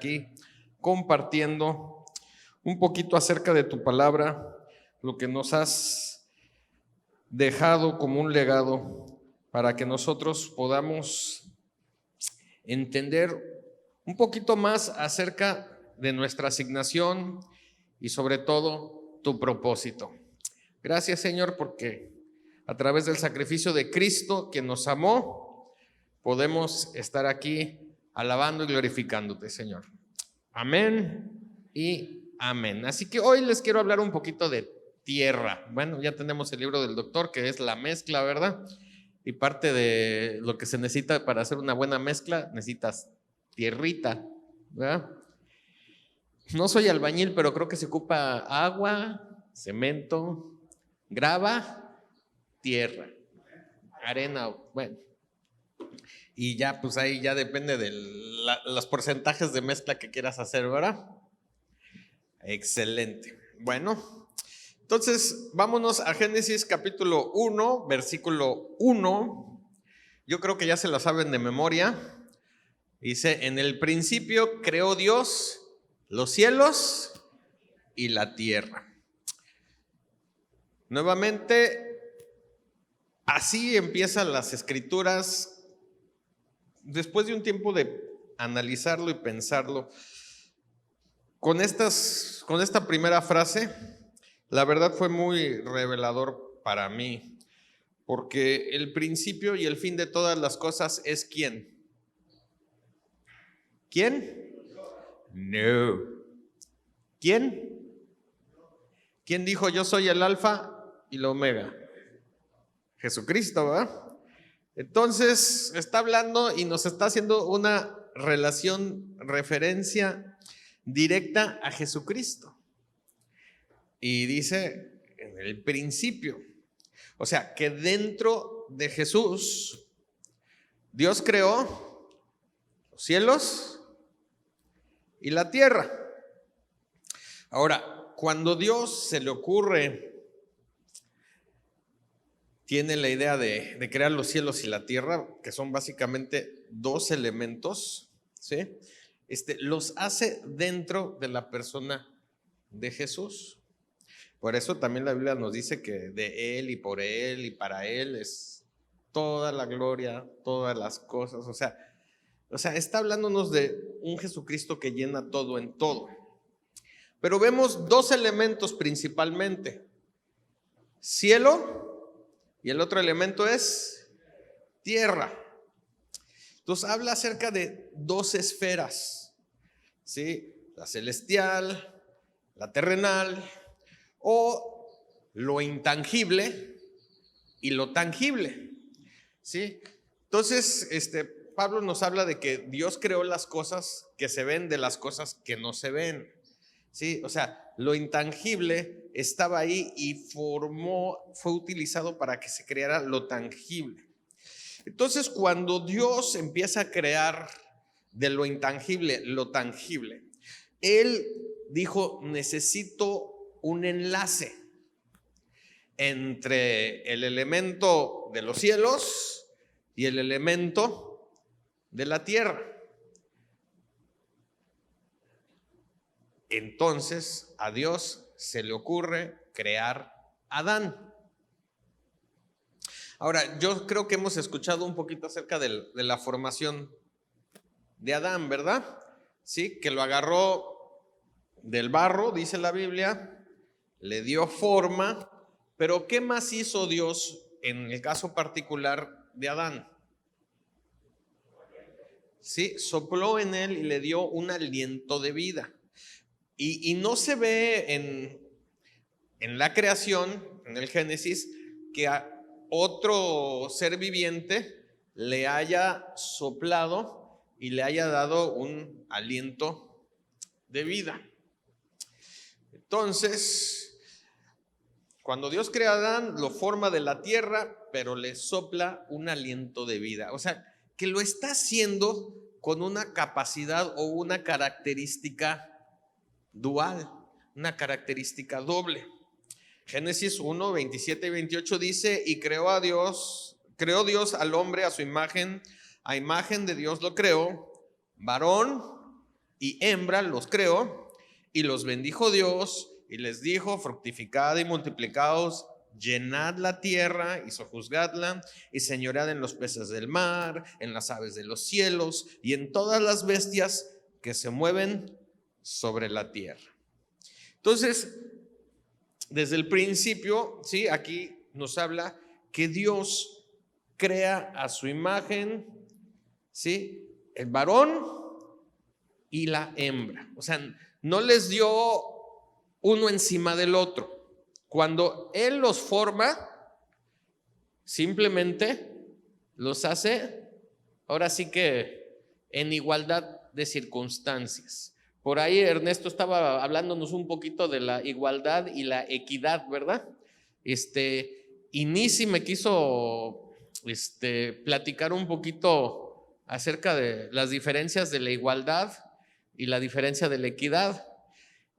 aquí compartiendo un poquito acerca de tu palabra, lo que nos has dejado como un legado para que nosotros podamos entender un poquito más acerca de nuestra asignación y sobre todo tu propósito. Gracias, Señor, porque a través del sacrificio de Cristo, que nos amó, podemos estar aquí alabando y glorificándote, Señor. Amén y amén. Así que hoy les quiero hablar un poquito de tierra. Bueno, ya tenemos el libro del doctor, que es la mezcla, ¿verdad? Y parte de lo que se necesita para hacer una buena mezcla, necesitas tierrita, ¿verdad? No soy albañil, pero creo que se ocupa agua, cemento, grava, tierra, arena, bueno. Y ya, pues ahí ya depende de los porcentajes de mezcla que quieras hacer, ¿verdad? Excelente. Bueno, entonces vámonos a Génesis capítulo 1, versículo 1. Yo creo que ya se lo saben de memoria. Dice, en el principio creó Dios los cielos y la tierra. Nuevamente, así empiezan las escrituras. Después de un tiempo de analizarlo y pensarlo, con esta primera frase, la verdad fue muy revelador para mí, porque el principio y el fin de todas las cosas es ¿quién? ¿Quién? No. ¿Quién? ¿Quién dijo yo soy el alfa y la omega? Jesucristo, ¿verdad? Entonces está hablando y nos está haciendo una referencia directa a Jesucristo. Y dice en el principio, o sea que dentro de Jesús, Dios creó los cielos y la tierra. Ahora, cuando Dios se le ocurre, tiene la idea de crear los cielos y la tierra, que son básicamente dos elementos, ¿sí? Los hace dentro de la persona de Jesús. Por eso también la Biblia nos dice que de Él y por Él y para Él es toda la gloria, todas las cosas. O sea, está hablándonos de un Jesucristo que llena todo en todo. Pero vemos dos elementos principalmente: cielo, y el otro elemento es tierra. Entonces habla acerca de dos esferas, ¿sí? La celestial, la terrenal, o lo intangible y lo tangible, ¿sí? Entonces, Pablo nos habla de que Dios creó las cosas que se ven de las cosas que no se ven, ¿sí? O sea, lo intangible estaba ahí y fue utilizado para que se creara lo tangible. Entonces, cuando Dios empieza a crear de lo intangible lo tangible, Él dijo, necesito un enlace entre el elemento de los cielos y el elemento de la tierra. Entonces a Dios se le ocurre crear a Adán. Ahora, yo creo que hemos escuchado un poquito acerca de la formación de Adán, ¿verdad? Sí, que lo agarró del barro, dice la Biblia, le dio forma, pero ¿qué más hizo Dios en el caso particular de Adán? Sí, sopló en él y le dio un aliento de vida. Y no se ve en la creación, en el Génesis, que a otro ser viviente le haya soplado y le haya dado un aliento de vida. Entonces, cuando Dios crea a Adán, lo forma de la tierra, pero le sopla un aliento de vida. O sea, que lo está haciendo con una capacidad o una característica dual, una característica doble. Génesis 1, 27 y 28 dice, y creó Dios al hombre a su imagen, a imagen de Dios lo creó, varón y hembra los creó, y los bendijo Dios, y les dijo: fructificad y multiplicaos, llenad la tierra y sojuzgadla, y señoread en los peces del mar, en las aves de los cielos, y en todas las bestias que se mueven sobre la tierra. Entonces, desde el principio, ¿sí? Aquí nos habla que Dios crea a su imagen, ¿sí? El varón y la hembra. O sea, no les dio uno encima del otro. Cuando Él los forma, simplemente los hace, ahora sí que en igualdad de circunstancias. Por ahí Ernesto estaba hablándonos un poquito de la igualdad y la equidad, ¿verdad? Y Nisi me quiso platicar un poquito acerca de las diferencias de la igualdad y la diferencia de la equidad.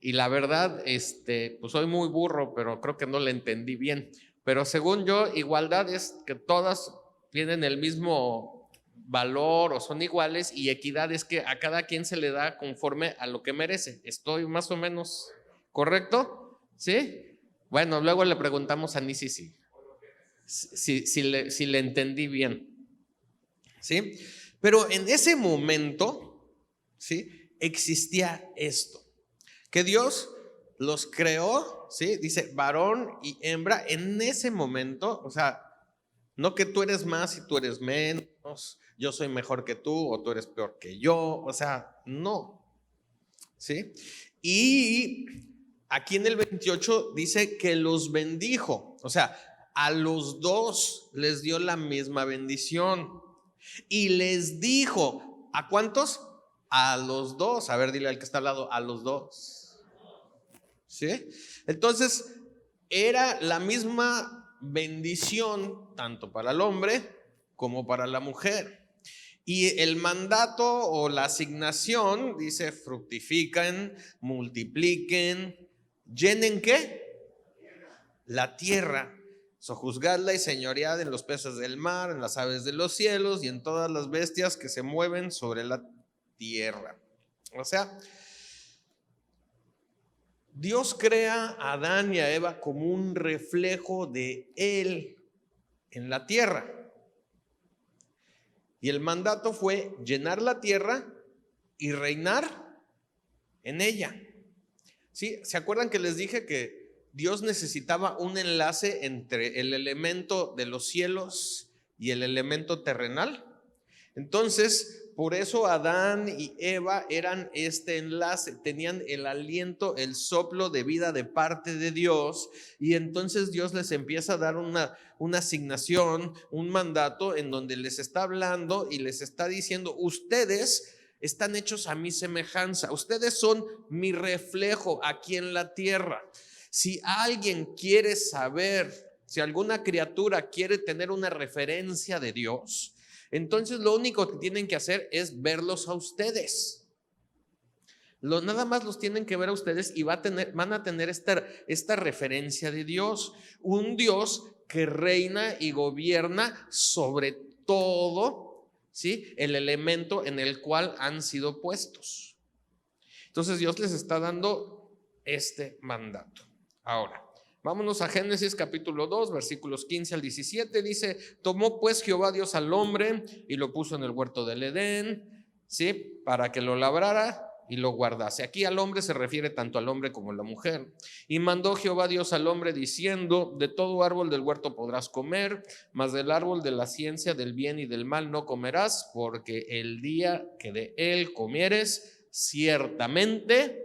Y la verdad, pues soy muy burro, pero creo que no le entendí bien. Pero según yo, igualdad es que todas tienen el mismo valor o son iguales, y equidad es que a cada quien se le da conforme a lo que merece. ¿Estoy más o menos correcto? ¿Sí? Bueno, luego le preguntamos a Nisi si le entendí bien. ¿Sí? Pero en ese momento, ¿sí? Existía esto, que Dios los creó, ¿sí? Dice varón y hembra en ese momento. O sea, no que tú eres más y tú eres menos, yo soy mejor que tú o tú eres peor que yo, o sea, no, ¿sí? Y aquí en el 28 dice que los bendijo, o sea, a los dos les dio la misma bendición y les dijo, ¿a cuántos? A los dos. A ver, dile al que está al lado, a los dos, ¿sí? Entonces, era la misma bendición tanto para el hombre como para la mujer. Y el mandato o la asignación dice: fructifiquen, multipliquen, llenen ¿qué? La tierra, sojuzgadla y señoread en los peces del mar, en las aves de los cielos y en todas las bestias que se mueven sobre la tierra. O sea, Dios crea a Adán y a Eva como un reflejo de Él en la tierra. Y el mandato fue llenar la tierra y reinar en ella. ¿Sí? ¿Se acuerdan que les dije que Dios necesitaba un enlace entre el elemento de los cielos y el elemento terrenal? Entonces, por eso Adán y Eva eran este enlace, tenían el aliento, el soplo de vida de parte de Dios, y entonces Dios les empieza a dar una asignación, un mandato en donde les está hablando y les está diciendo: ustedes están hechos a mi semejanza, ustedes son mi reflejo aquí en la tierra. Si alguien quiere saber, si alguna criatura quiere tener una referencia de Dios, entonces lo único que tienen que hacer es verlos a ustedes. Nada más los tienen que ver a ustedes y van a tener esta referencia de Dios. Un Dios que reina y gobierna sobre todo, ¿sí?, el elemento en el cual han sido puestos. Entonces Dios les está dando este mandato. Ahora, vámonos a Génesis capítulo 2, versículos 15 al 17. Dice: tomó pues Jehová Dios al hombre y lo puso en el huerto del Edén, ¿sí?, para que lo labrara y lo guardase. Aquí al hombre se refiere tanto al hombre como a la mujer. Y mandó Jehová Dios al hombre diciendo: de todo árbol del huerto podrás comer, mas del árbol de la ciencia del bien y del mal no comerás, porque el día que de él comieres, ciertamente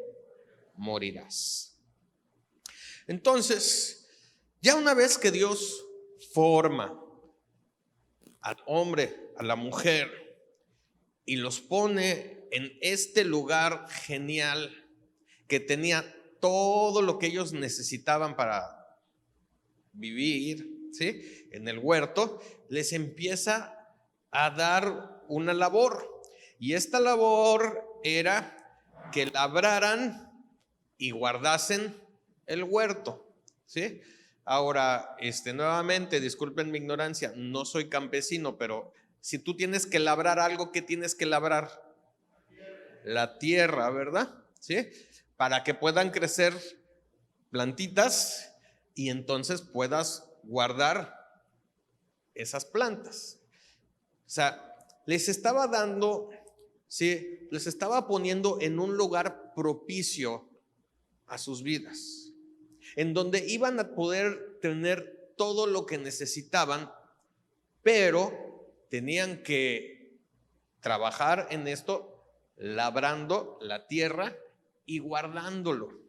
morirás. Entonces, ya una vez que Dios forma al hombre, a la mujer, y los pone en este lugar genial que tenía todo lo que ellos necesitaban para vivir, ¿sí?, en el huerto, les empieza a dar una labor. Y esta labor era que labraran y guardasen el huerto, ¿sí? Ahora, nuevamente, disculpen mi ignorancia, no soy campesino, pero si tú tienes que labrar algo, ¿qué tienes que labrar? la tierra, ¿verdad? ¿Sí? Para que puedan crecer plantitas y entonces puedas guardar esas plantas. O sea, les estaba dando, ¿sí? Les estaba poniendo en un lugar propicio a sus vidas, en donde iban a poder tener todo lo que necesitaban, pero tenían que trabajar en esto, labrando la tierra y guardándolo.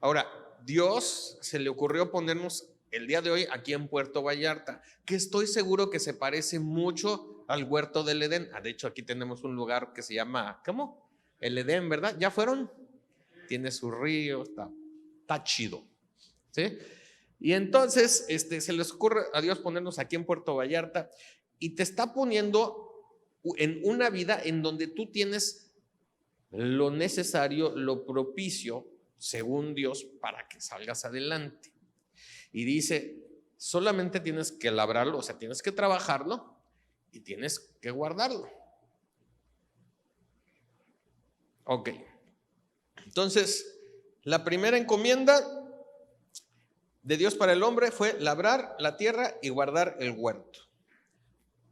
Ahora, Dios se le ocurrió ponernos el día de hoy aquí en Puerto Vallarta, que estoy seguro que se parece mucho al huerto del Edén. De hecho, aquí tenemos un lugar que se llama, ¿cómo? El Edén, ¿verdad? ¿Ya fueron? Tiene su río, está chido, ¿sí? Y entonces se les ocurre a Dios ponernos aquí en Puerto Vallarta y te está poniendo en una vida en donde tú tienes lo necesario, lo propicio, según Dios, para que salgas adelante. Y dice, solamente tienes que labrarlo, o sea, tienes que trabajarlo y tienes que guardarlo. Ok. Entonces, la primera encomienda de Dios para el hombre fue labrar la tierra y guardar el huerto.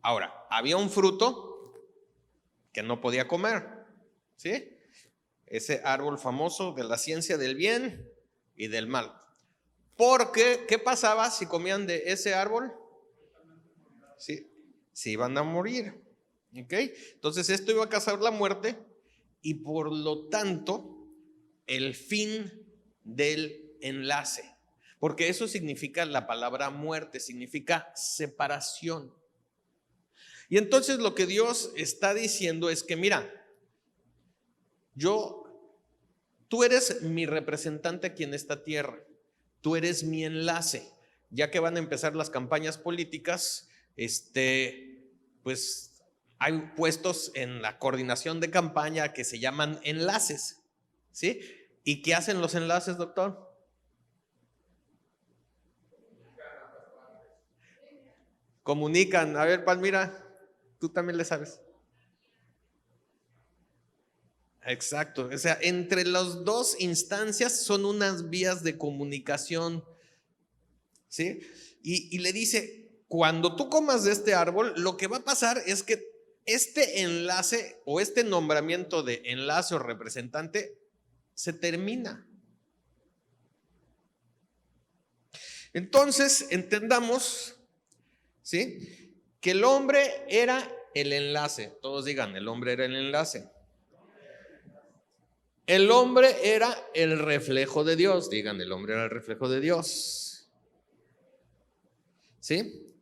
Ahora, había un fruto que no podía comer, ¿sí? Ese árbol famoso de la ciencia del bien y del mal. Porque, ¿qué pasaba si comían de ese árbol? Sí, se iban a morir. ¿Ok? Entonces esto iba a causar la muerte y por lo tanto el fin del enlace. Porque eso significa la palabra muerte, significa separación. Y entonces lo que Dios está diciendo es que mira, tú eres mi representante aquí en esta tierra, tú eres mi enlace. Ya que van a empezar las campañas políticas, pues hay puestos en la coordinación de campaña que se llaman enlaces, ¿sí? ¿Y qué hacen los enlaces, doctor? Comunican. A ver, Palmira, tú también le sabes. Exacto, o sea, entre las dos instancias son unas vías de comunicación, ¿sí? Y le dice, cuando tú comas de este árbol, lo que va a pasar es que este enlace o este nombramiento de enlace o representante se termina. Entonces, entendamos, ¿sí? Que el hombre era el enlace. Todos digan, el hombre era el enlace. El hombre era el reflejo de Dios. Digan, el hombre era el reflejo de Dios. ¿Sí?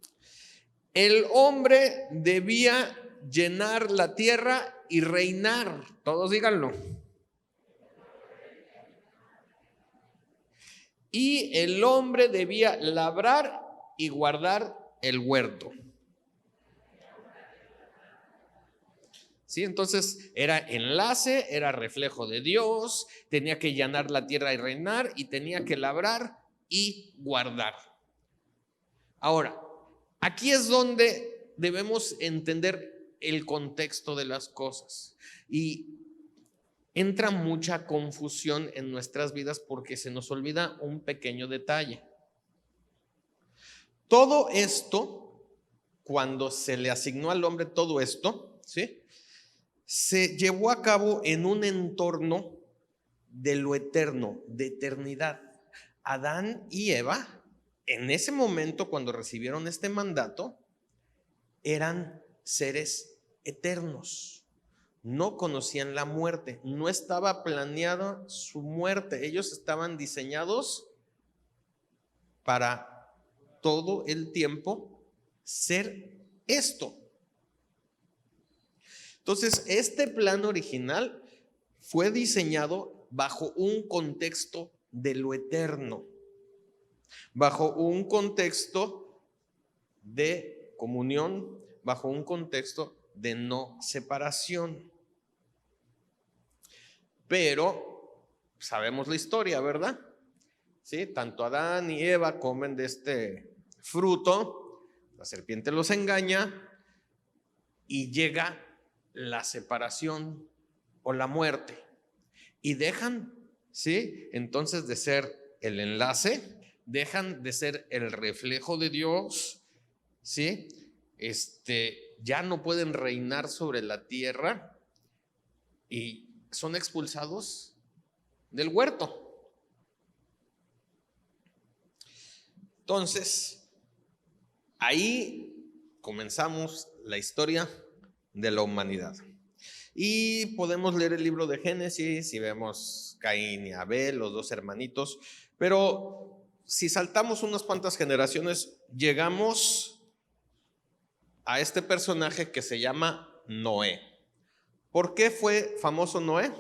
El hombre debía llenar la tierra y reinar. Todos díganlo. Y el hombre debía labrar y guardar el huerto. ¿Sí? Entonces era enlace, era reflejo de Dios, tenía que llenar la tierra y reinar, y tenía que labrar y guardar. Ahora, aquí es donde debemos entender el contexto de las cosas. Y entra mucha confusión en nuestras vidas porque se nos olvida un pequeño detalle. Todo esto, cuando se le asignó al hombre todo esto, ¿sí?, se llevó a cabo en un entorno de lo eterno, de eternidad. Adán y Eva, en ese momento cuando recibieron este mandato, eran seres eternos. No conocían la muerte, no estaba planeada su muerte. Ellos estaban diseñados para todo el tiempo ser esto. Entonces, este plan original fue diseñado bajo un contexto de lo eterno, bajo un contexto de comunión, bajo un contexto de no separación. Pero sabemos la historia, ¿verdad? ¿Sí? Tanto Adán y Eva comen de este fruto, la serpiente los engaña y llega la separación o la muerte. Y dejan, ¿sí? Entonces de ser el enlace, dejan de ser el reflejo de Dios, ¿sí? Ya no pueden reinar sobre la tierra y son expulsados del huerto. Entonces, ahí comenzamos la historia de la humanidad. Y podemos leer el libro de Génesis y vemos Caín y Abel, los dos hermanitos, pero si saltamos unas cuantas generaciones, llegamos a este personaje que se llama Noé. ¿Por qué fue famoso Noé?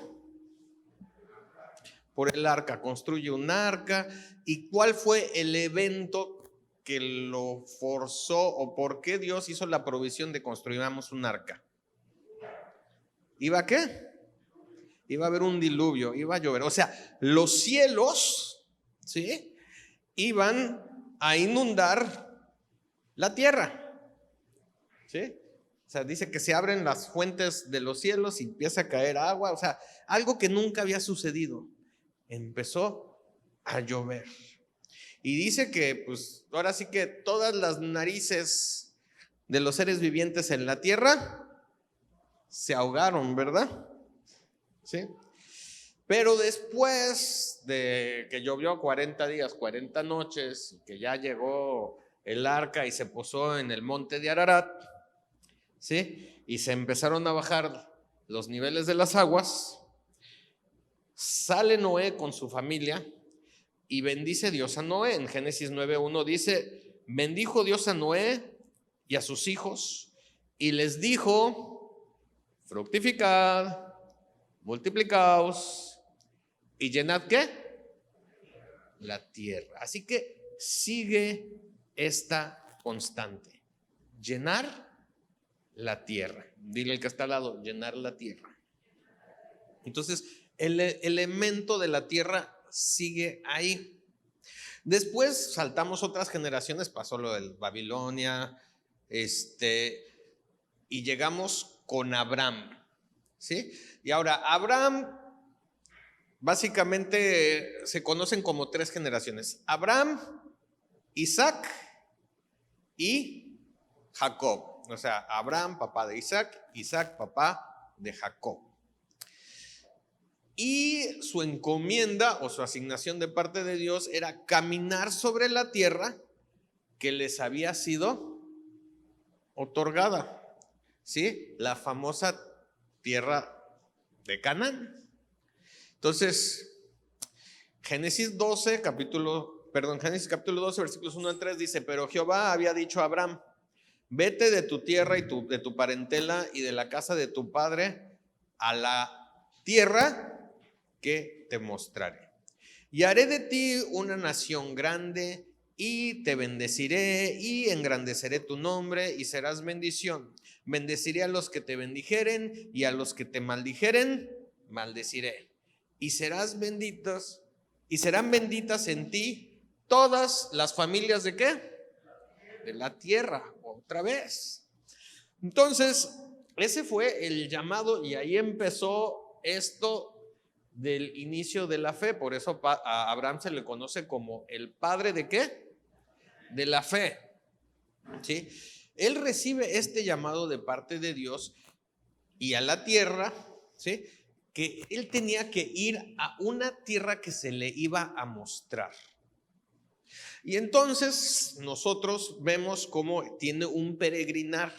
Por el arca, construye un arca. ¿Y cuál fue el evento que lo forzó o por qué Dios hizo la provisión de construyamos un arca? ¿Iba a qué? Iba a haber un diluvio, iba a llover. O sea, los cielos, ¿sí?, iban a inundar la tierra, ¿sí? O sea, dice que se abren las fuentes de los cielos y empieza a caer agua. O sea, algo que nunca había sucedido. Empezó a llover. Y dice que, pues, ahora sí que todas las narices de los seres vivientes en la tierra se ahogaron, ¿verdad? ¿Sí? Pero después de que llovió 40 días, 40 noches, que ya llegó el arca y se posó en el monte de Ararat, ¿sí?, y se empezaron a bajar los niveles de las aguas, sale Noé con su familia y bendice Dios a Noé. En Génesis 9:1 dice: bendijo Dios a Noé y a sus hijos y les dijo: fructificad, multiplicaos y llenad ¿qué? La tierra. Así que sigue esta constante: llenar la tierra. Dile al que está al lado: llenar la tierra. Entonces, el elemento de la tierra sigue ahí. Después saltamos otras generaciones, pasó lo de Babilonia, y llegamos con Abraham, ¿sí? Y ahora, Abraham básicamente se conocen como tres generaciones: Abraham, Isaac y Jacob. O sea, Abraham, papá de Isaac, Isaac, papá de Jacob. Y su encomienda o su asignación de parte de Dios era caminar sobre la tierra que les había sido otorgada, ¿sí? La famosa tierra de Canaán. Entonces, Génesis capítulo 12, versículos 1 al 3 dice: pero Jehová había dicho a Abraham: vete de tu tierra y de tu parentela y de la casa de tu padre a la tierra que te mostraré. Y haré de ti una nación grande y te bendeciré y engrandeceré tu nombre y serás bendición. Bendeciré a los que te bendijeren y a los que te maldijeren, maldeciré. Y serán benditas en ti todas las familias ¿de qué? De la tierra, otra vez. Entonces, ese fue el llamado y ahí empezó esto del inicio de la fe. Por eso a Abraham se le conoce como el padre ¿de qué? De la fe, ¿sí? Él recibe este llamado de parte de Dios y a la tierra, ¿sí?, que él tenía que ir a una tierra que se le iba a mostrar. Y entonces nosotros vemos cómo tiene un peregrinar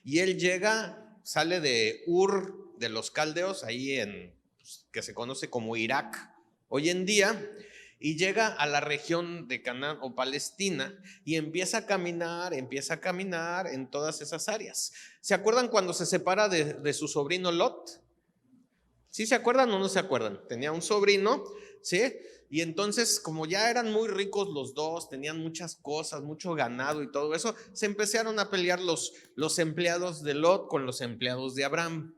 y él sale de Ur de los Caldeos, ahí que se conoce como Irak hoy en día, y llega a la región de Canaán o Palestina y empieza a caminar en todas esas áreas. ¿Se acuerdan cuando se separa de su sobrino Lot? ¿Sí se acuerdan o no se acuerdan? Tenía un sobrino, ¿sí? Y entonces, como ya eran muy ricos los dos, tenían muchas cosas, mucho ganado y todo eso, se empezaron a pelear los empleados de Lot con los empleados de Abraham.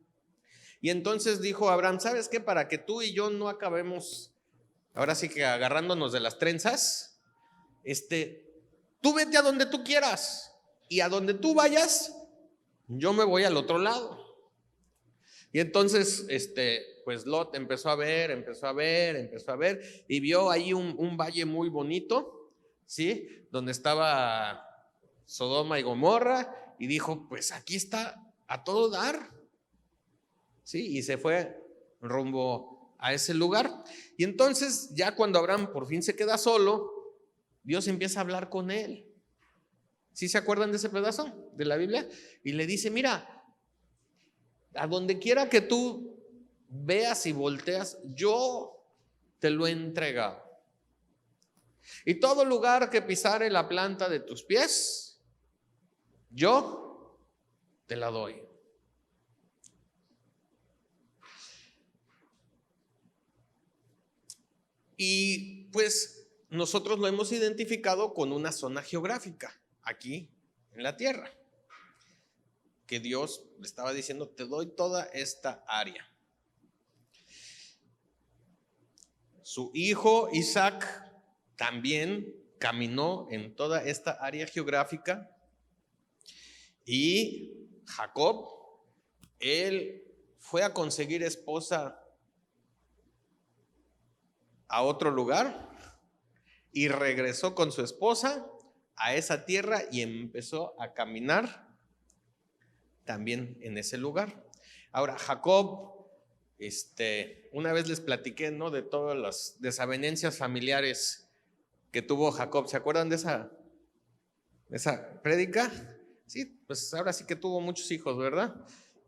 Y entonces dijo Abraham: ¿sabes qué? Para que tú y yo no acabemos, ahora sí que agarrándonos de las trenzas, tú vete a donde tú quieras y a donde tú vayas, yo me voy al otro lado. Y entonces, pues Lot empezó a ver, y vio ahí un valle muy bonito, ¿sí? Donde estaba Sodoma y Gomorra, y dijo, pues aquí está a todo dar, ¿sí? Y se fue rumbo a ese lugar. Y entonces, ya cuando Abraham por fin se queda solo, Dios empieza a hablar con él. ¿Sí se acuerdan de ese pedazo de la Biblia? Y le dice, mira, a donde quiera que tú veas y volteas, yo te lo he entregado. Y todo lugar que pisare la planta de tus pies, yo te la doy. Y pues nosotros lo hemos identificado con una zona geográfica aquí en la tierra, que Dios le estaba diciendo, te doy toda esta área. Su hijo Isaac también caminó en toda esta área geográfica, y Jacob, él fue a conseguir esposa a otro lugar y regresó con su esposa a esa tierra y empezó a caminar también en ese lugar. Ahora, Jacob, una vez les platiqué, ¿no?, de todas las desavenencias familiares que tuvo Jacob. ¿Se acuerdan de esa prédica? Sí, pues ahora sí que tuvo muchos hijos, ¿verdad?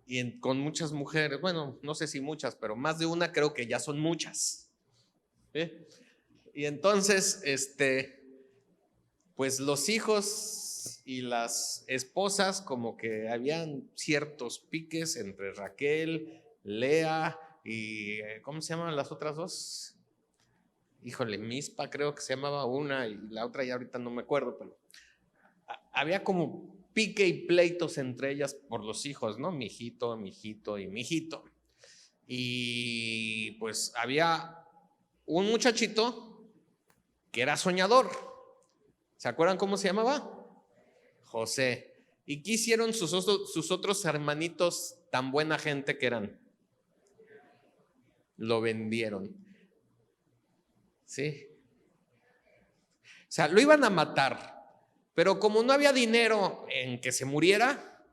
Y con muchas mujeres, bueno, no sé si muchas, pero más de una creo que ya son muchas. ¿Sí? Y entonces, pues los hijos y las esposas, como que habían ciertos piques entre Raquel, Lea y ¿cómo se llaman las otras dos? Híjole, Mispa creo que se llamaba una, y la otra ya ahorita no me acuerdo, pero había como pique y pleitos entre ellas por los hijos, ¿no? Mi hijito y mi hijito. Y pues había un muchachito que era soñador. ¿Se acuerdan cómo se llamaba? José. ¿Y qué hicieron sus otros hermanitos tan buena gente que eran? Lo vendieron. ¿Sí? O sea, lo iban a matar, pero como no había dinero en que se muriera,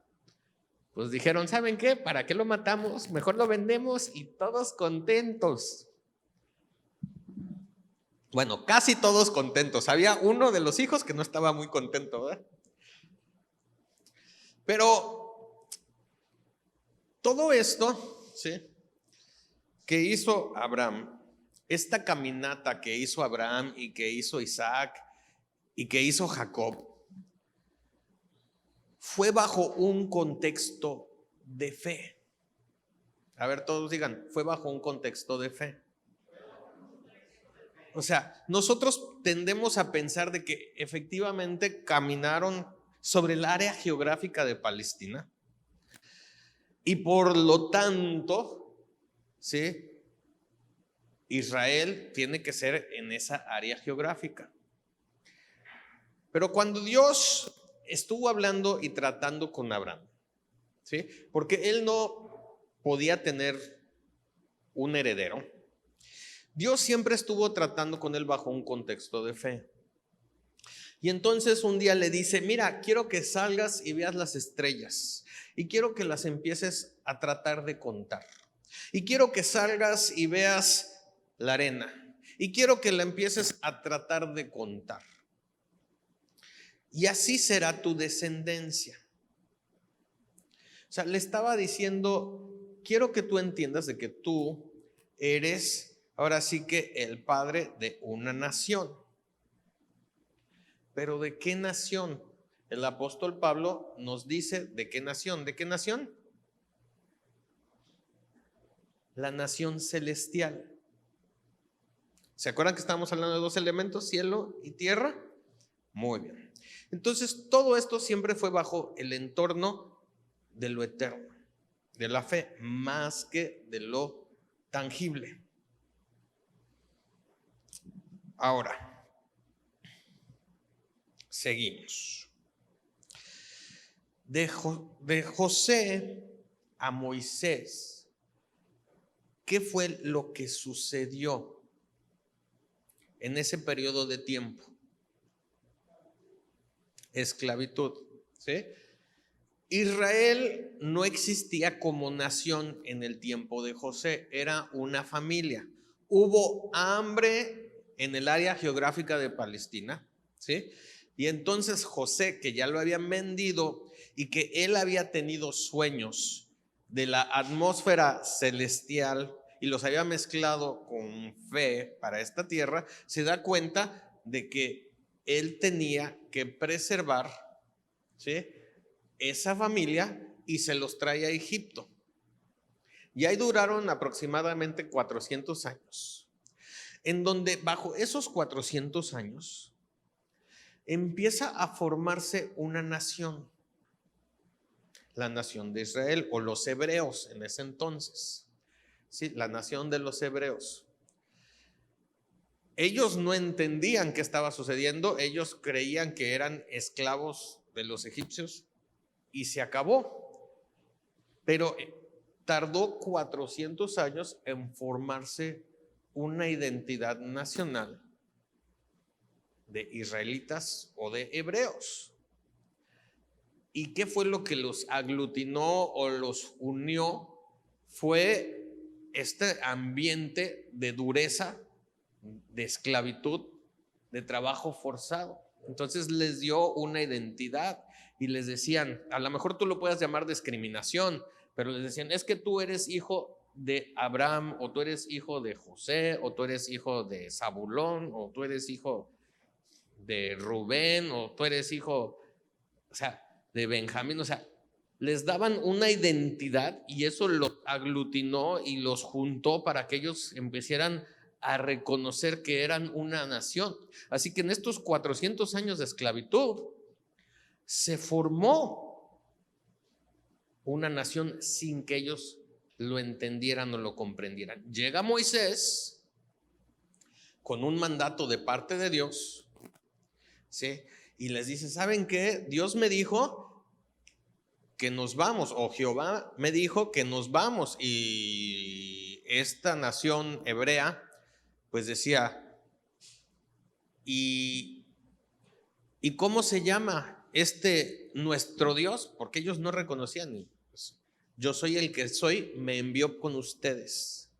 pues dijeron, ¿saben qué? ¿Para qué lo matamos? Mejor lo vendemos y todos contentos. Bueno, casi todos contentos. Había uno de los hijos que no estaba muy contento, ¿verdad? Pero todo esto, ¿sí?, que hizo Abraham, esta caminata que hizo Abraham y que hizo Isaac y que hizo Jacob, fue bajo un contexto de fe. A ver, todos digan, fue bajo un contexto de fe. O sea, nosotros tendemos a pensar de que efectivamente caminaron sobre el área geográfica de Palestina y por lo tanto, ¿sí?, Israel tiene que ser en esa área geográfica. Pero cuando Dios estuvo hablando y tratando con Abraham, ¿sí?, porque él no podía tener un heredero, Dios siempre estuvo tratando con él bajo un contexto de fe. Y entonces un día le dice, mira, quiero que salgas y veas las estrellas y quiero que las empieces a tratar de contar. Y quiero que salgas y veas la arena y quiero que la empieces a tratar de contar. Y así será tu descendencia. O sea, le estaba diciendo, quiero que tú entiendas de que tú eres ahora sí que el padre de una nación. ¿Pero de qué nación? El apóstol Pablo nos dice de qué nación. ¿De qué nación? La nación celestial. ¿Se acuerdan que estábamos hablando de dos elementos, cielo y tierra? Muy bien. Entonces, todo esto siempre fue bajo el entorno de lo eterno, de la fe, más que de lo tangible. Ahora, seguimos. De José a Moisés ¿qué fue lo que sucedió en ese periodo de tiempo? Esclavitud, ¿sí? Israel no existía como nación en el tiempo de José, era una familia. Hubo hambre en el área geográfica de Palestina, ¿sí? Y entonces José, que ya lo habían vendido y que él había tenido sueños de la atmósfera celestial y los había mezclado con fe para esta tierra, se da cuenta de que él tenía que preservar, ¿sí?, esa familia y se los trae a Egipto. Y ahí duraron aproximadamente 400 años, en donde bajo esos 400 años empieza a formarse una nación, la nación de Israel o los hebreos en ese entonces, ¿sí? La nación de los hebreos. Ellos no entendían qué estaba sucediendo, ellos creían que eran esclavos de los egipcios y se acabó. Pero tardó 400 años en formarse una identidad nacional de israelitas o de hebreos. ¿Y qué fue lo que los aglutinó o los unió? Fue este ambiente de dureza, de esclavitud, de trabajo forzado. Entonces les dio una identidad y les decían, a lo mejor tú lo puedes llamar discriminación, pero les decían, es que tú eres hijo de Abraham, o tú eres hijo de José, o tú eres hijo de Zabulón, o tú eres hijo de Rubén, o tú eres hijo, o sea, de Benjamín. O sea, les daban una identidad y eso los aglutinó y los juntó para que ellos empezaran a reconocer que eran una nación. Así que en estos 400 años de esclavitud se formó una nación sin que ellos lo entendieran o lo comprendieran. Llega Moisés con un mandato de parte de Dios, ¿sí?, y les dice, ¿saben qué? Dios me dijo que nos vamos, o Jehová me dijo que nos vamos. Y esta nación hebrea pues decía, ¿y cómo se llama nuestro Dios? Porque ellos no reconocían, pues, yo soy el que soy, me envió con ustedes.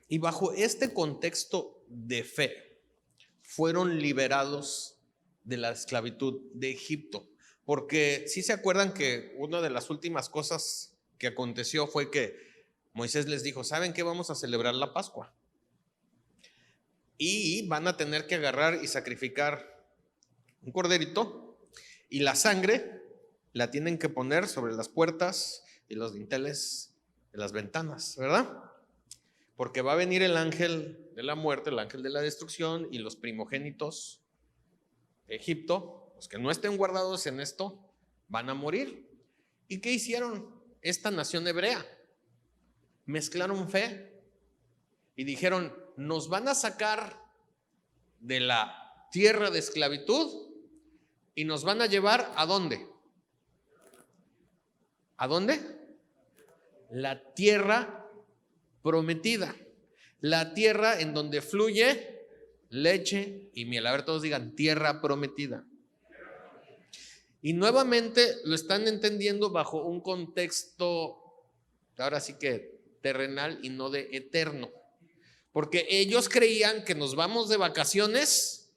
Y bajo este contexto de fe fueron liberados de la esclavitud de Egipto. Porque si se acuerdan que una de las últimas cosas que aconteció fue que Moisés les dijo, ¿saben qué? Vamos a celebrar la Pascua y van a tener que agarrar y sacrificar un corderito, y la sangre la tienen que poner sobre las puertas y los dinteles de las ventanas, ¿verdad? Porque va a venir el ángel de la muerte, el ángel de la destrucción, y los primogénitos de Egipto, los que no estén guardados en esto, van a morir. ¿Y qué hicieron esta nación hebrea? Mezclaron fe y dijeron, nos van a sacar de la tierra de esclavitud y nos van a llevar ¿a dónde? ¿A dónde? La tierra prometida, la tierra en donde fluye leche y miel. A ver, todos digan, tierra prometida. Y nuevamente lo están entendiendo bajo un contexto, ahora sí que terrenal y no de eterno. Porque ellos creían que nos vamos de vacaciones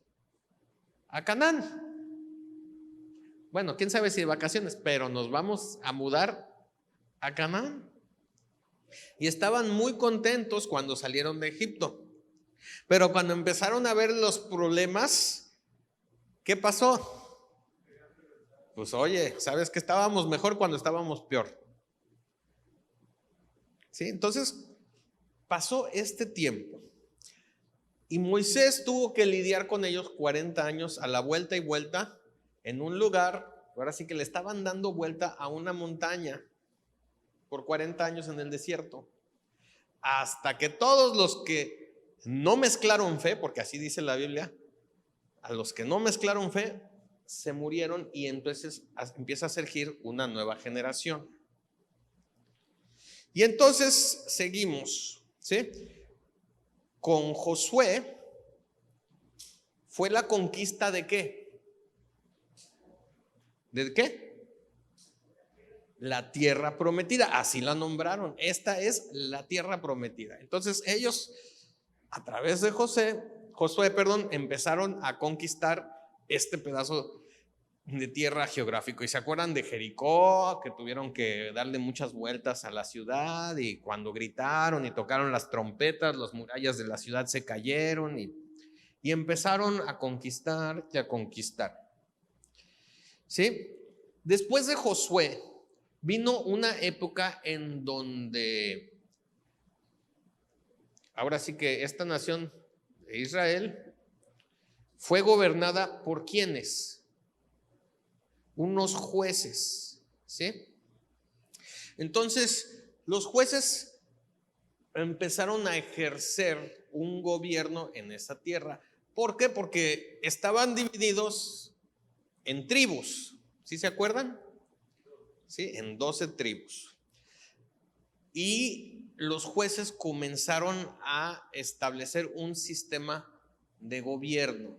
a Canaán. Bueno, quién sabe si de vacaciones, pero nos vamos a mudar a Canaán. Y estaban muy contentos cuando salieron de Egipto. Pero cuando empezaron a ver los problemas, ¿qué pasó? Pues oye, ¿sabes que estábamos mejor cuando estábamos peor? ¿Sí? Entonces pasó este tiempo y Moisés tuvo que lidiar con ellos 40 años a la vuelta y vuelta en un lugar. Ahora sí que le estaban dando vuelta a una montaña por 40 años en el desierto, hasta que todos los que no mezclaron fe, porque así dice la Biblia, a los que no mezclaron fe se murieron, y entonces empieza a surgir una nueva generación. Y entonces seguimos, ¿sí? Con Josué fue la conquista ¿de qué? ¿De qué? La tierra prometida, así la nombraron. Esta es la tierra prometida. Entonces ellos, a través de Josué, empezaron a conquistar este pedazo de tierra geográfico. Y se acuerdan de Jericó, que tuvieron que darle muchas vueltas a la ciudad, y cuando gritaron y tocaron las trompetas, las murallas de la ciudad se cayeron y empezaron a conquistar y a conquistar. ¿Sí? Después de Josué vino una época en donde ahora sí que esta nación de Israel fue gobernada por ¿quiénes? Unos jueces, ¿sí? Entonces, los jueces empezaron a ejercer un gobierno en esa tierra. ¿Por qué? Porque estaban divididos en tribus, ¿sí se acuerdan? Sí, en 12 tribus. Y los jueces comenzaron a establecer un sistema de gobierno.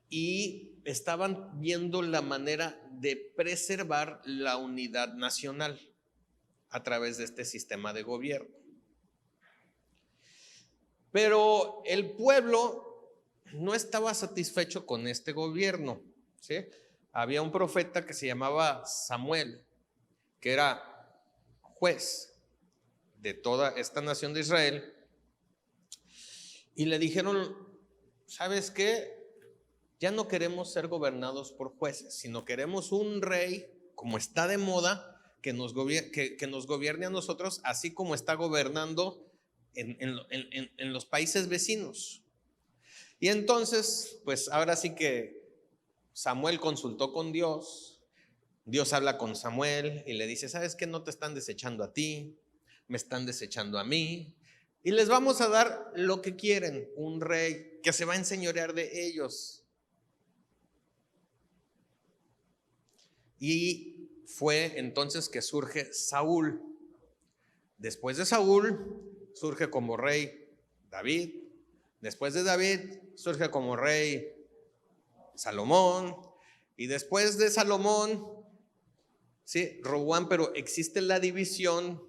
Y estaban viendo la manera de preservar la unidad nacional a través de este sistema de gobierno. Pero el pueblo no estaba satisfecho con este gobierno, ¿sí? Había un profeta que se llamaba Samuel, que era juez de toda esta nación de Israel, y le dijeron, ¿sabes qué? Ya no queremos ser gobernados por jueces, sino queremos un rey, como está de moda, que nos gobierne a nosotros, así como está gobernando en los países vecinos. Y entonces, pues ahora sí que Samuel consultó con Dios. Dios habla con Samuel y le dice, ¿sabes qué? No te están desechando a ti, me están desechando a mí, y les vamos a dar lo que quieren, un rey que se va a enseñorear de ellos. Y fue entonces que surge Saúl. Después de Saúl surge como rey David. Después de David surge como rey Salomón. Y después de Salomón, sí, Roboam, pero existe la división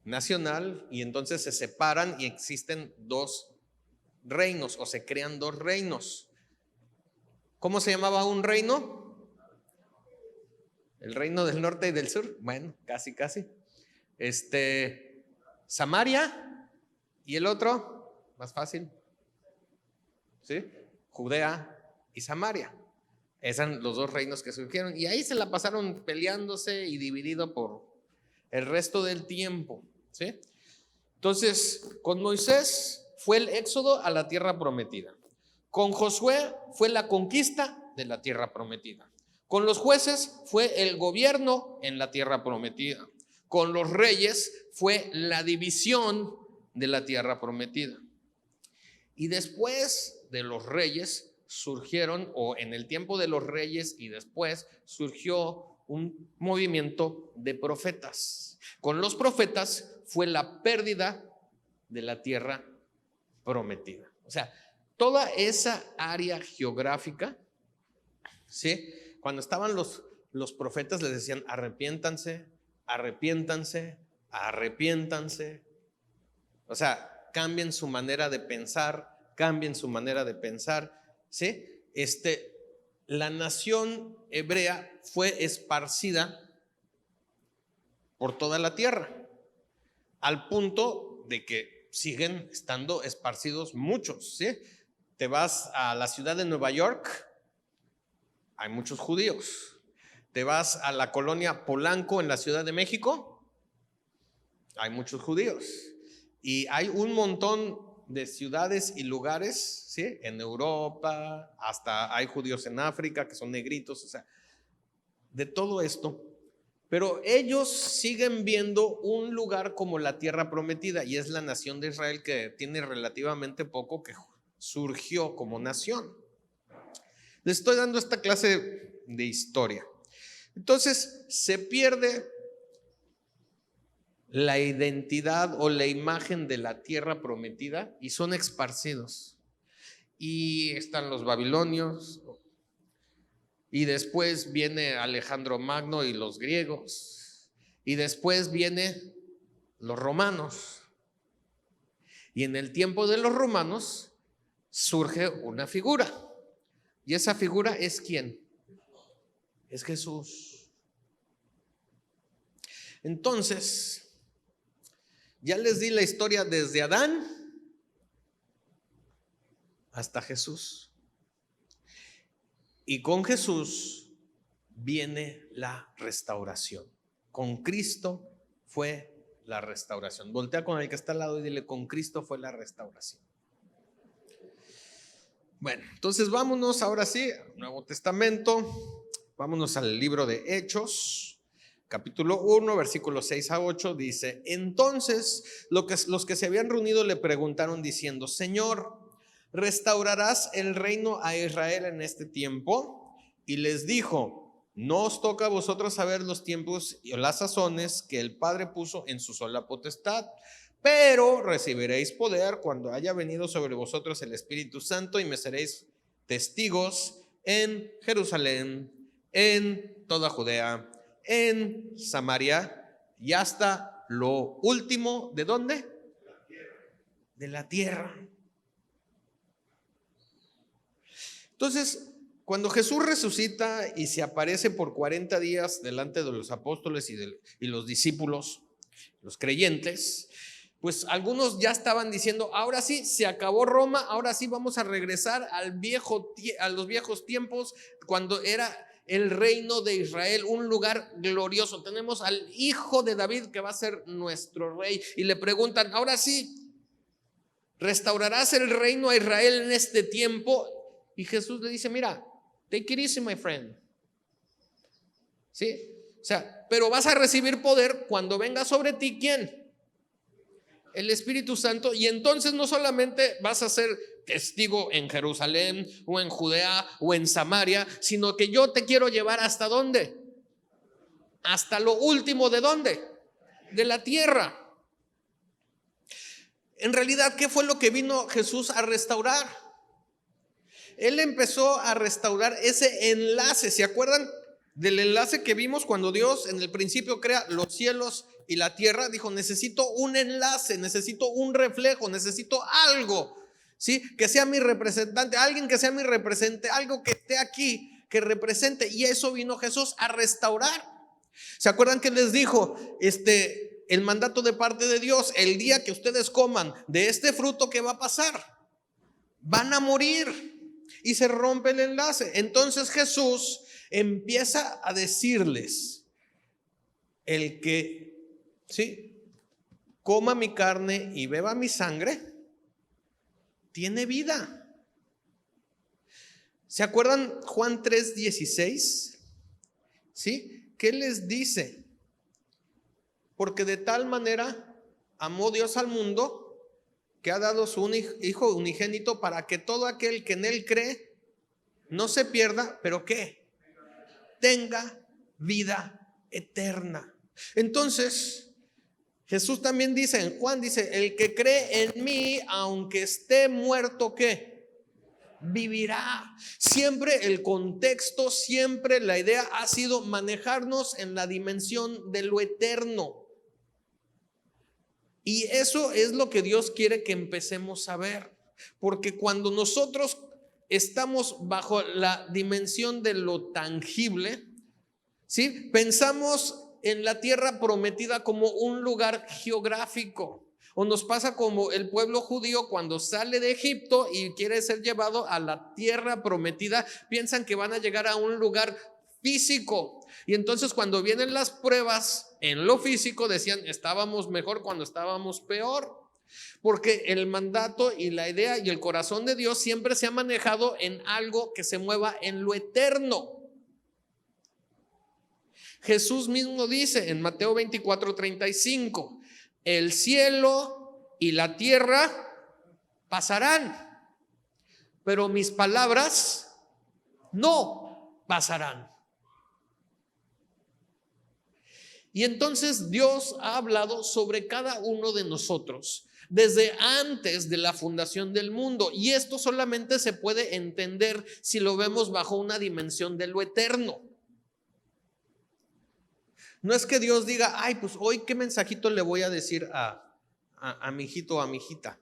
nacional y entonces se separan y existen dos reinos, o se crean dos reinos. ¿Cómo se llamaba un reino? El reino del norte y del sur. Bueno, casi. Samaria y el otro, más fácil, ¿sí? Judea y Samaria. Esos eran los dos reinos que surgieron y ahí se la pasaron peleándose y dividido por el resto del tiempo, ¿sí? Entonces, con Moisés fue el éxodo a la tierra prometida. Con Josué fue la conquista de la tierra prometida. Con los jueces fue el gobierno en la tierra prometida. Con los reyes fue la división de la tierra prometida. Y después de los reyes surgieron, o en el tiempo de los reyes y después, surgió un movimiento de profetas. Con los profetas fue la pérdida de la tierra prometida. O sea, toda esa área geográfica, ¿sí? Cuando estaban los profetas les decían arrepiéntanse, arrepiéntanse, arrepiéntanse. O sea, cambien su manera de pensar, ¿sí? La nación hebrea fue esparcida por toda la tierra, al punto de que siguen estando esparcidos muchos, ¿sí? Te vas a la ciudad de Nueva York, hay muchos judíos. Te vas a la colonia Polanco en la Ciudad de México, hay muchos judíos. Y hay un montón de ciudades y lugares, ¿sí? En Europa, hasta hay judíos en África que son negritos, o sea, de todo esto. Pero ellos siguen viendo un lugar como la tierra prometida, y es la nación de Israel, que tiene relativamente poco que surgió como nación. Les estoy dando esta clase de historia Entonces se pierde la identidad o la imagen de la tierra prometida y son esparcidos. Y están los babilonios, y después viene Alejandro Magno y los griegos, y después vienen los romanos. Y en el tiempo de los romanos surge una figura, y esa figura es ¿quién? Es Jesús. Entonces, ya les di la historia desde Adán hasta Jesús. Y con Jesús viene la restauración. Con Cristo fue la restauración. Voltea con el que está al lado y dile: con Cristo fue la restauración. Bueno, entonces vámonos ahora sí al Nuevo Testamento. Vámonos al libro de Hechos, capítulo 1, versículos 6 a 8. Dice: entonces los que se habían reunido le preguntaron diciendo: Señor, ¿restaurarás el reino a Israel en este tiempo? Y les dijo: no os toca a vosotros saber los tiempos y las sazones que el Padre puso en su sola potestad, pero recibiréis poder cuando haya venido sobre vosotros el Espíritu Santo, y me seréis testigos en Jerusalén, en toda Judea, en Samaria y hasta lo último, ¿de dónde? De la tierra. Entonces, cuando Jesús resucita y se aparece por 40 días delante de los apóstoles y los discípulos, los creyentes, pues algunos ya estaban diciendo: ahora sí, se acabó Roma, ahora sí vamos a regresar a los viejos tiempos, cuando era el reino de Israel, un lugar glorioso. Tenemos al hijo de David que va a ser nuestro rey. Y le preguntan: ahora sí, ¿restaurarás el reino a Israel en este tiempo? Y Jesús le dice: mira, take it easy, my friend. ¿Sí? O sea, pero vas a recibir poder cuando venga sobre ti, ¿quién? El Espíritu Santo. Y entonces no solamente vas a ser testigo en Jerusalén o en Judea o en Samaria, sino que yo te quiero llevar ¿hasta dónde? Hasta lo último. ¿De dónde? De la tierra. En realidad, ¿qué fue lo que vino Jesús a restaurar? Él empezó a restaurar ese enlace. ¿Se acuerdan del enlace que vimos cuando Dios en el principio crea los cielos y la tierra? Dijo: necesito un enlace, necesito un reflejo, necesito algo, ¿sí? Que sea mi representante, alguien que sea mi representante, algo que esté aquí, que represente. Y eso vino Jesús a restaurar. ¿Se acuerdan que les dijo el mandato de parte de Dios? El día que ustedes coman de este fruto, ¿qué va a pasar? Van a morir. Y se rompe el enlace. Entonces Jesús empieza a decirles: el que coma mi carne y beba mi sangre tiene vida. ¿Se acuerdan Juan 3:16? ¿Sí? ¿Qué les dice? Porque de tal manera amó Dios al mundo, que ha dado su Hijo unigénito, para que todo aquel que en Él cree no se pierda, pero ¿qué? Tenga vida eterna. Entonces, Jesús también dice en Juan, dice: el que cree en mí, aunque esté muerto, ¿qué? Vivirá. Siempre el contexto, siempre la idea ha sido manejarnos en la dimensión de lo eterno. Y eso es lo que Dios quiere que empecemos a ver, porque cuando nosotros estamos bajo la dimensión de lo tangible, ¿sí? Pensamos en la tierra prometida como un lugar geográfico, o nos pasa como el pueblo judío cuando sale de Egipto y quiere ser llevado a la tierra prometida, piensan que van a llegar a un lugar físico. Y entonces cuando vienen las pruebas en lo físico, decían: estábamos mejor cuando estábamos peor. Porque el mandato y la idea y el corazón de Dios siempre se ha manejado en algo que se mueva en lo eterno. Jesús mismo dice en Mateo 24:35: el cielo y la tierra pasarán, pero mis palabras no pasarán. Y entonces Dios ha hablado sobre cada uno de nosotros desde antes de la fundación del mundo. Y esto solamente se puede entender si lo vemos bajo una dimensión de lo eterno. No es que Dios diga, ay, pues hoy qué mensajito le voy a decir a mi hijito o a mi hijita.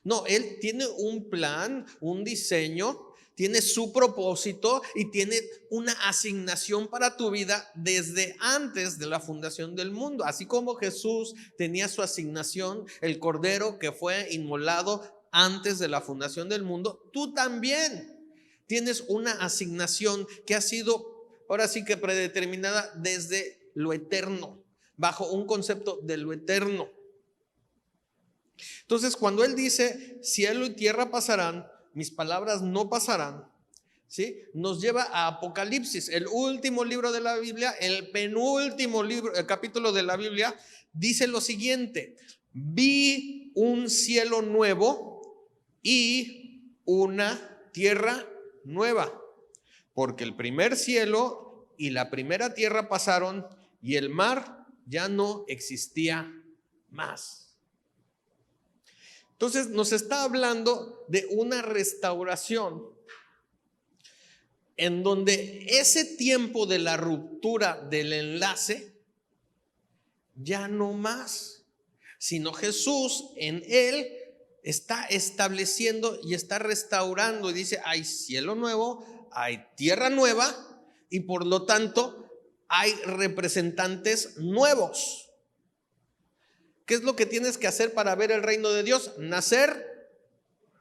No, Él tiene un plan, un diseño, tiene su propósito y tiene una asignación para tu vida desde antes de la fundación del mundo. Así como Jesús tenía su asignación, el cordero que fue inmolado antes de la fundación del mundo, tú también tienes una asignación que ha sido ahora sí que predeterminada desde lo eterno, bajo un concepto de lo eterno. Entonces, cuando Él dice, cielo y tierra pasarán, mis palabras no pasarán, ¿sí? Nos lleva a Apocalipsis, el último libro de la Biblia, el penúltimo libro, el capítulo de la Biblia, dice lo siguiente: vi un cielo nuevo y una tierra nueva, porque el primer cielo y la primera tierra pasaron y el mar ya no existía más. Entonces nos está hablando de una restauración en donde ese tiempo de la ruptura del enlace ya no más, sino Jesús en Él está estableciendo y está restaurando y dice, hay cielo nuevo, hay tierra nueva y por lo tanto hay representantes nuevos. ¿Qué es lo que tienes que hacer para ver el reino de Dios? Nacer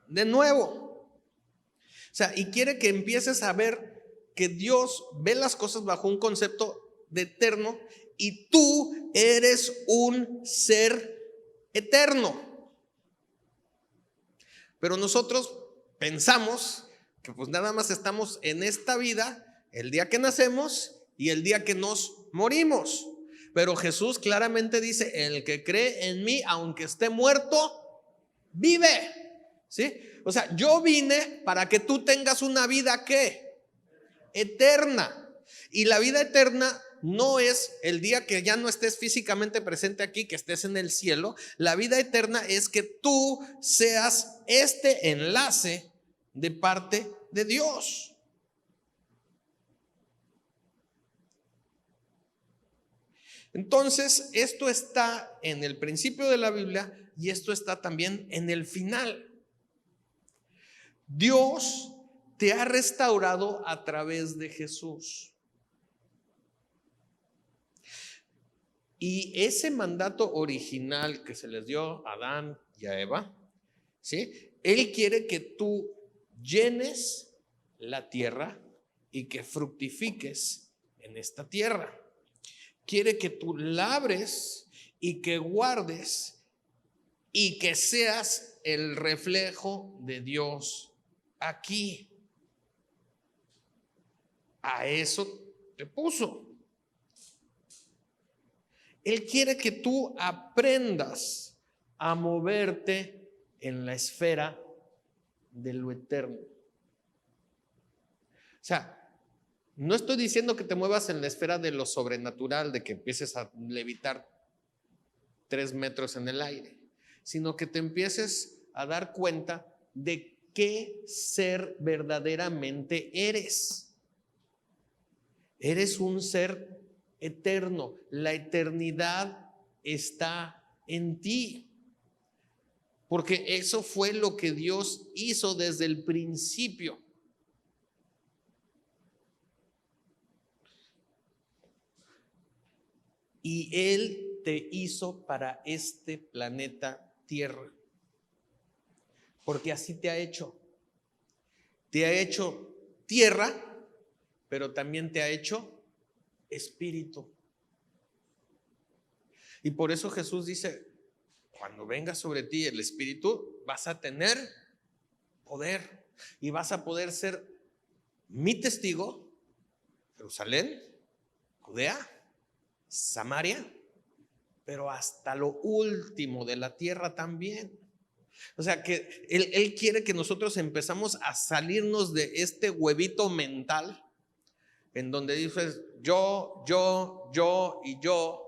de nuevo. O sea, y quiere que empieces a ver que Dios ve las cosas bajo un concepto de eterno y tú eres un ser eterno. Pero nosotros pensamos que pues nada más estamos en esta vida el día que nacemos y el día que nos morimos. Pero Jesús claramente dice, el que cree en mí, aunque esté muerto, vive. ¿Sí? O sea, yo vine para que tú tengas una vida, ¿qué? Eterna. Y la vida eterna no es el día que ya no estés físicamente presente aquí, que estés en el cielo. La vida eterna es que tú seas este enlace de parte de Dios. Entonces, esto está en el principio de la Biblia y esto está también en el final. Dios te ha restaurado a través de Jesús. Y ese mandato original que se les dio a Adán y a Eva, ¿sí? Él quiere que tú llenes la tierra y que fructifiques en esta tierra. Quiere que tú labres y que guardes y que seas el reflejo de Dios aquí. A eso te puso. Él quiere que tú aprendas a moverte en la esfera de lo eterno. O sea, no estoy diciendo que te muevas en la esfera de lo sobrenatural, de que empieces a levitar 3 metros en el aire, sino que te empieces a dar cuenta de qué ser verdaderamente eres. Eres un ser eterno. La eternidad está en ti. Porque eso fue lo que Dios hizo desde el principio. Y Él te hizo para este planeta Tierra. Porque así te ha hecho. Te ha hecho tierra, pero también te ha hecho espíritu. Y por eso Jesús dice, cuando venga sobre ti el espíritu, vas a tener poder y vas a poder ser mi testigo, Jerusalén, Judea, Samaria, pero hasta lo último de la tierra también. O sea que él quiere que nosotros empezamos a salirnos de este huevito mental en donde dices yo y yo,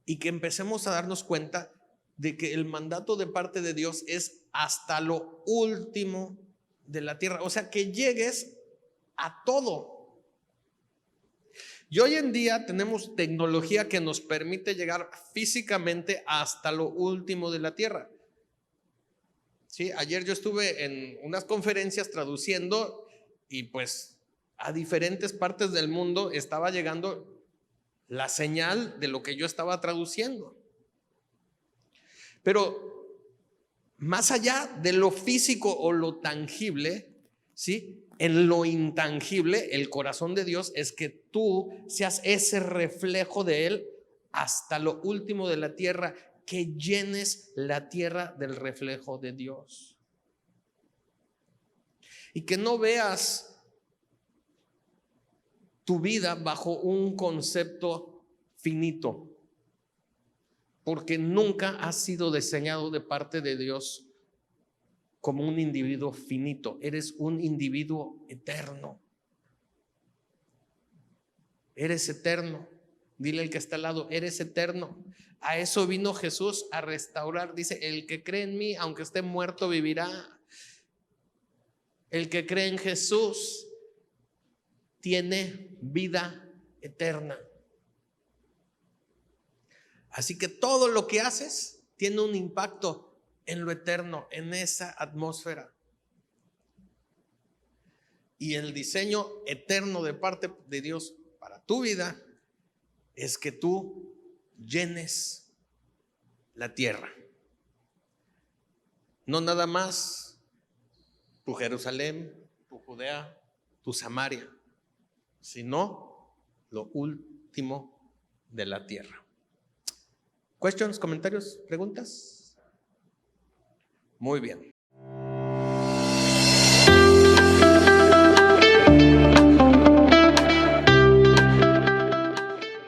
y que empecemos a darnos cuenta de que el mandato de parte de Dios es hasta lo último de la tierra, o sea, que llegues a todo. Y hoy en día tenemos tecnología que nos permite llegar físicamente hasta lo último de la tierra. Sí, ayer yo estuve en unas conferencias traduciendo y pues a diferentes partes del mundo estaba llegando la señal de lo que yo estaba traduciendo. Pero más allá de lo físico o lo tangible, ¿sí? En lo intangible, el corazón de Dios es que tú seas ese reflejo de Él hasta lo último de la tierra, que llenes la tierra del reflejo de Dios. Y que no veas tu vida bajo un concepto finito, porque nunca has sido diseñado de parte de Dios como un individuo finito. Eres un individuo eterno. Eres eterno. Dile al que está al lado, eres eterno. A eso vino Jesús, a restaurar. Dice, el que cree en mí, aunque esté muerto, vivirá. El que cree en Jesús tiene vida eterna. Así que todo lo que haces tiene un impacto en lo eterno, en esa atmósfera. Y el diseño eterno de parte de Dios para tu vida es que tú llenes la tierra. No nada más tu Jerusalén, tu Judea, tu Samaria, sino lo último de la tierra. ¿Questions, comentarios, preguntas? Muy bien.